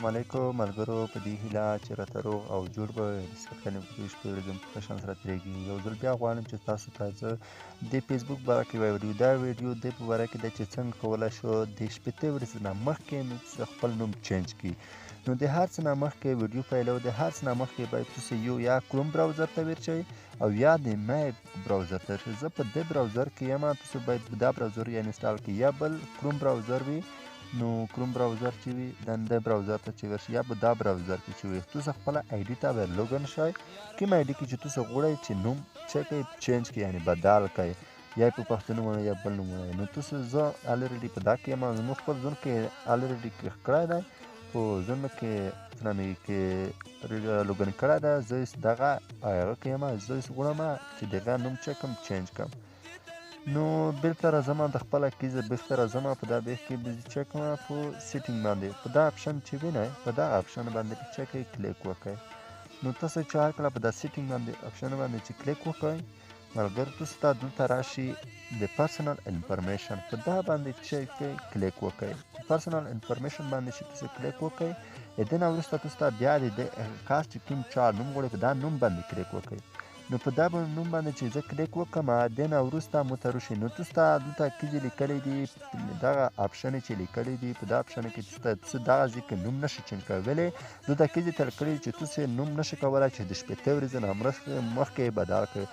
السلام علیکم ملګرو، په دې هیله چې راته روغ او جوړ به سکتنې په دې شپې ورځې په ښه شان سره تېرېږي. یو ځل بیا غواړم چې تاسو ته زه د فیسبوک باره کې یوه ویډیو، دا ویډیو دې په باره کې ده چې څنګه کولی شو د شپېتې ورځې نه مخکې خپل نوم چینج کړي. نو د هر څه نه مخکې ویډیو پیلو، د هر څه نه مخکې باید تاسو یا کروم براوزر ته ورشئ او یا د مای براوزر ته ورشئ. زه په دې براوزر کې یم، تاسو باید دا براوزر یا انسټال کړئ، یا بل کروم براوزر وي. نو کروم براوزر چې وي دې براوزر ته چې ورشئ، یا به دا براوزر کې چې وي، تاسو خپله آی ډي ته به لوګن شئ. کوم آی ډي کې چې تاسو غواړئ چې نوم څه کړئ، چینج کړئ، یعنې بدل کړئ، یا په پښتو نوم یا بل نوم ووایئ. نو تاسو زه الریډي په دا کې یم، زموږ خپل ژوند کې الریډي کړی دی، په ژوند کې مې کې لوګن کړی دی. زه دغه هغه کې یم، زه غواړم چې دغه نوم چې کوم چینج کړم. نو بیرته راځم د خپله کیزه، بیرته راځم په دا بیخ کې چک کوم په سیټینګ باندې، په دا اپشن چې وینئ، په دا اپشن باندې چې کلیک وکړئ. نو تاسو چې هر کله په دا سیټینګ باندې اپشن باندې چې کلیک وکړئ، ملګرو تاسو ته دلته راشي د پرسنل انفارمیشن، په دا باندې چې کلیک وکړئ. پرسنل انفارمیشن باندې چې تاسو کلیک وکړئ، د دې نه وروسته تاسو ته بیا د خاص چې کوم چا نوم غواړئ په دا نوم باندې کلیک وکړئ. نو په دا نوم باندې چې زه کلیک وکړم، دې نه وروسته مو ته راشي. نو تاسو ته دلته کې لیکلی دي دغه اپشن چې لیکلی دي، په دا اپشن کې تاسو دغه ځای کې نوم نشئ چینج کولی. ولې دلته کې ته لیکلي چې تاسو نوم نشئ کولی چې د شپېتې ورځې نه مخکې بدل کړئ.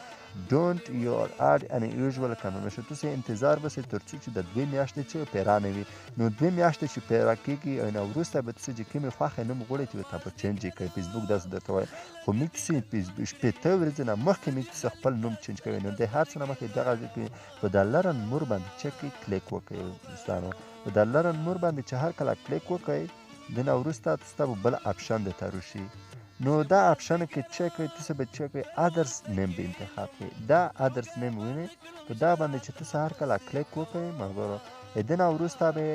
ډونټ یور اډ ان یوزول کنفرمیشن، تاسو انتظار وسئ ترڅو چې د 2 میاشتې چې پیرا نه وي. نو 2 میاشتې چې پیرا کېږي، نه وروسته به تاسو چې کومې خوښې نوم غواړئ چې ورته به چینج یې کړئ. فیسبوک داسې درته وایي، خو موږ تاسو شپېته ورځې نه مخکې موږ تاسو خپل نوم چینج کوئ. نو د هر څه نه مخکې دغه ځای کې په دا لرن مور باندې چې کلیک وکړئ. دوستانو په دا لرن مور باندې چې هر کله کلیک وکړئ، د نه وروسته تاسو ته بل اپشن درته راشي. نو دا اپشن کې چک کړئ، تاسو به چک کړئ ادرس نیم به انتخاب کړئ. دا ادرس نیم وینئ، په دا باندې چې تاسو هر کله کلیک وکړئ، ملګرو د دې نه وروسته به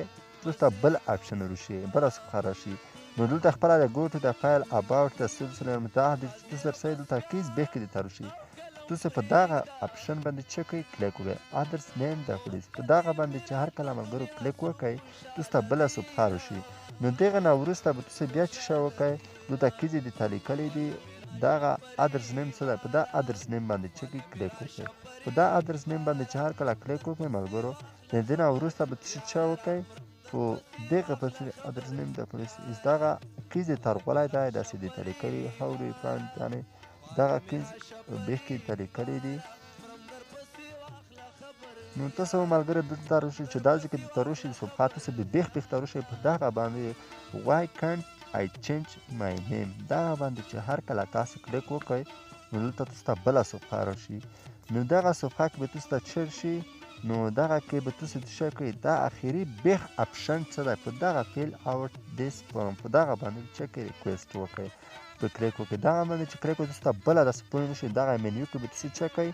تاسو ته بل اپشن راشي، بله صفحه راشي. نو دلته خپله د ګو ټو د فایل اباوټ د سلسله المتحده چې تاسو رسئ، دلته کیز بیخ کې درته راشي. تاسو په دغه اپشن باندې چک کړئ، کلیک وکړئ ادرس نیم د پولیس. په دغه باندې چې هر کله ملګرو کلیک وکړئ، تاسو ته بله صفحه راشي. نو دغه نه وروسته به تاسو بیا چې شی وکړئ، دلته کیزې درته لیکلی دي دغه ادرس نیم څه ده، په دا ادرس نیم باندې چې کلیک وکړئ. په دا ادرس نیم باندې چې هر کله کلیک وکړئ، ملګرو د دې نه وروسته به تاسو څه وکړئ، په دغه په ادرس نیم د پولیس دغه کیزې ترغولی دی، داسې درته لیکلي هاو ډو یو فایند، یعنې دغه کیز بیخ کې درته لیکلی دي. نو تاسو ملګرو دلته راشئ چې دا ځای کې درته راشي صفحه، تاسو به بیخ ته راشئ، په دغه باندې وای کانټ آی چینج مای نیم، دغه باندې چې هر کله تاسو کلیک وکړئ، نو دلته تاسو ته بله صفحه راشي. نو دغه صفحه کې به تاسو ته چیر شي. نو دغه کې به تاسو څه کوئ، دا اخري بیخ اپشن څه دی، په دغه فیل اوټ دیس فارم، په دغه باندې چې ریکویسټ وکړئ، په کلیک وکړئ. دغه باندې چې کلیک وکړئ، تاسو ته بله داسې پوه نه شئ، دغه منیو کې به تاسو څه کوئ،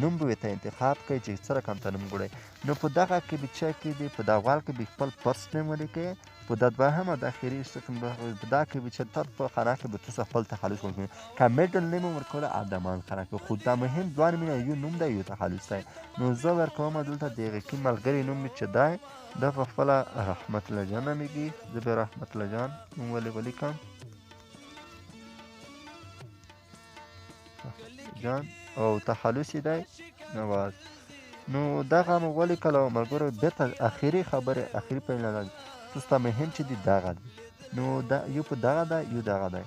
نوم به ورته انتخاب کوئ چې څه رقم ته نوم غواړئ. نو په دغه کې به څه کېږي، په دا اول کې به خپل فرست نیم ولیکئ، په دا دوهمه د اخري سکند په دا کې به چې تر په خانه کې به تاسو خپل تخلص وکړئ. که میډل نیم ورکولی ادمان خانه کې، خو دا مهم دوه نومونه، یو نوم دی یو تخلص دی. نو زه ورکوم دلته د هغې کوم ملګري نوم مې چې دی، دا په خپله رحمت الله جان نومېږي. زه به رحمت الله جان نوم ولیکم جان، او تخلص یې دی نواز. نو دغه مو ولیکل او ملګرو بېرته اخري خبرې، اخري پیل تاسو ته مهم چې دی دغه دی. نو دا یو په دغه دی، یو دغه دی.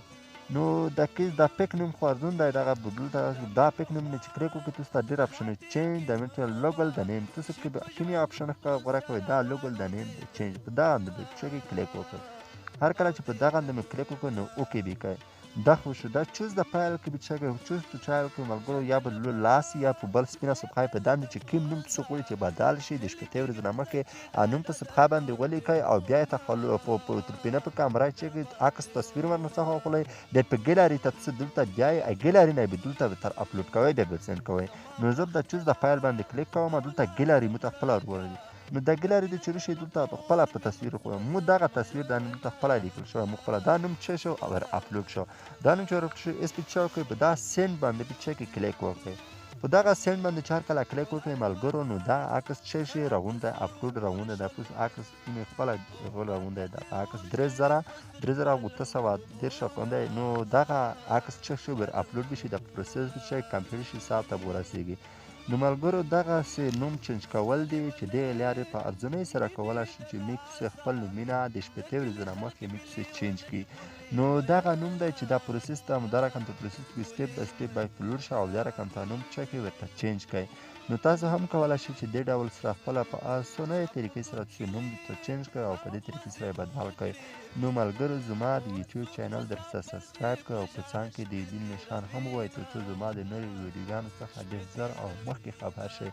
نو د کیس د پیک نوم خو ارزون دی، دغه بدلته دا پیک نوم نه چې کلیک وکړئ، تاسو ته ډېر اپشن چینج د میټل لوګل د نیم، تاسو کومې اپشن غوره کوئ، دا لوګل د نیم چینج، په دغه باندې چې کلیک وکړئ. هر کله چې په دغه باندې کلیک وکړئ، نو اوکې به کوئ. دا خو شو، دا چوز د فایل کې به چې چوز تو چایل کې ملګرو، یا به لاس یا په بل سپینه صفحه په داندې چې کوم نوم تاسو غواړئ چې بدل شي د شپېتې ورځې نه مخکې، نوم په صفحه باندې ولیکئ او بیا یې په ترپینه په کامره چې عکس تصویر ورڅخه واخلئ، بیا په ګیلري ته تاسو دلته بیا یې ګیلري نه به دلته تر اپلوډ کوئ، بیا به سینډ کوئ. نو زه د چوز د فایل باندې کلیک کوم، دلته ګیلري مو ته خپله وروړي. نو د ګیلري د چې راشي دلته خپله په تصویر خو مو دغه تصویر دا نوم ته خپله لیکل شوی، مو خپله دا نوم چې شو او اپلوډ شو. دا نوم چې ورکړل شو اس پې چې وکړئ، په دا سینډ باندې په چې کلیک وکړئ. په دغه سیند باندې چې هر کله کلیک وکړئ ملګرو نو دا عکس څه شي راغونډی اپلوډ راغونډی دا پوس عکس مې خپله راغونډی دا عکس 3730 افغانۍ نو دغه عکس څه شي ور اپلوډ بشي د پروسس شي کمپلیټ شي ساعت ته ورسیږي نو ملګرو دغسې نوم چینج کول دي چې دې لارې په ارزانۍ سره کولی شي چې میکس خپل نومونه د شپېتې ورځې نه مخکې میکس چینج کړي نو دغه نوم دی چې دا پروسس ته دا رقم ته پروسس کړي سټیپ بای سټیپ باید فلور شه او دا رقم ته نوم څه کړي ورته چینج کړئ نو تاسو هم کولی شئ چې دې ډول سره خپله په اسانۍ طریقې سره تاسو نوم ته چینج کړئ او په دې طریقې سره یې بدل کړئ نو ملګرو زما د یوټیوب چینل درسره سبسکریب کړئ او په څنګ کې د بیل نشان هم ووایئ ترڅو زما د نوې ویډیوګانو څخه ډېر ژر او مخکې خبر شئ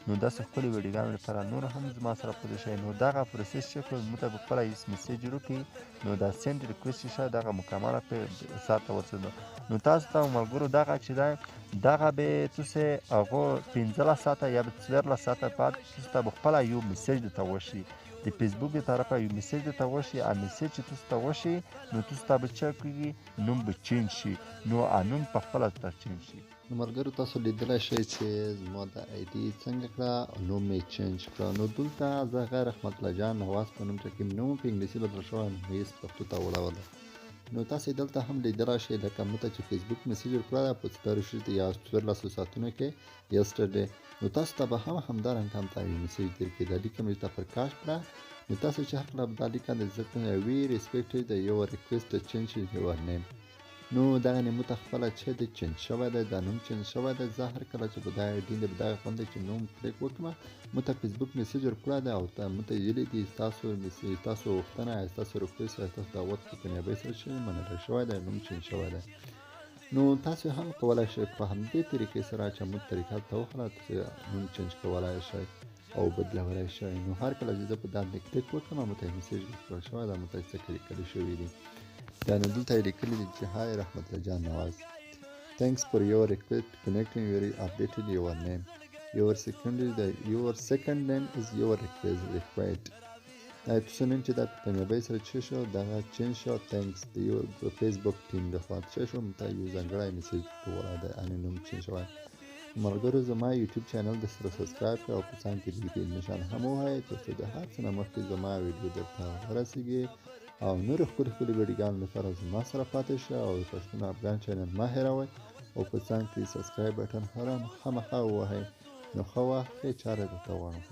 نو داسې ښکلې ویډیوګانو لپاره نور هم زما سره پوه شئ نو دغه پروسس چې کړو موږ ته په خپله هېڅ میسیج وکړي نو دا سینډ ریکویسټ چې شه دغه مکمله ساعت ته ورسېدو نو تاسو ته ملګرو دغه چې دی دغه به تاسې هغو 15 ساعته یا به 14 ساعته بعد تاسو ته به خپله یو میسیج درته وشي د فیسبوک د طرفه یو میسیج درته وشي میسیج چې تاسو ته وشي نو تاسو ته به څه کېږي نوم به چینج شي نو نوم په خپله درته چینج شي نو ملګرو تاسو لیدلی شئ چې زما د آی ډي څنګه کړه نوم مې چینج کړه نو دلته زه غیر رحمت الله جان نواز په نوم چې کوم نوم په انګلیسي بدل شوی نو هیڅ پښتو ته وړوله نو تاسو دلته هم لیدلی شئ لکه موږ ته چې فیسبوک میسیج ورکړی ده په 14 یا 14 ساعتونو کې یسټرډې نو تاسو ته به هم همدارنګه هم ته یو میسیج درکړي دا لیکه مې ته پرکاش کړه نو تاسو چې هر کله دا لیکه د زه وی ریسپیکټ د یو ریکویسټ چینج یور نیم نو دغه نوم ته خپله چې د چینج شوی دی دا نوم چینج شوی دی زه هر کله چې په دغه آی ډي په دغه غونډه چې نوم کلیک وکړم موږ ته فیسبوک میسیج ورکړی دی او موږ ته ویلي دي ستاسو غوښتنه یا ستاسو ریکویسټ یا ستاسو دعوت په کامیابۍ سره چې منلی شوی دی نوم چینج شوی دی نو تاسو هم کولی شئ په همدې طریقې سره چې موږ طریقه ته وښله تاسو نوم چینج کولی شئ او بدلولی شئ نو هر کله چې زه په دغه کلیک وکړم موږ ته میسیج ورکړل شوی دی موږ ته څه لیکلي شوي دي دا نو دلته یې لیکلي دي چې هاي رحمت الله جان نواز thanks for your request connecting your updated your name your second name is your required دا تاسو نن چې دا په کامیابۍ سره چې شو دغه چینج شو thanks د یو فیسبوک ټیم د خوا چې شو موږ ته یو ځانګړی میسیج وویلی دی نوم چینج شوی ملګرو زما یوټیوب چینل درسره سبسکریب کړئ او په څنګ کې د بیل نشان هم ووهئ ترڅو د هر څه نه مخکې زما ویډیو درته ورسیږي او نورو ښکلي ویډیوګانو لپاره زما سره پاتې شه او د پښتون افغان چینل مه هېروئ او په څنګ کې سبسکرایب بټن خامخا ووهئ نو ښه وخت ښې چارې درته غواړم.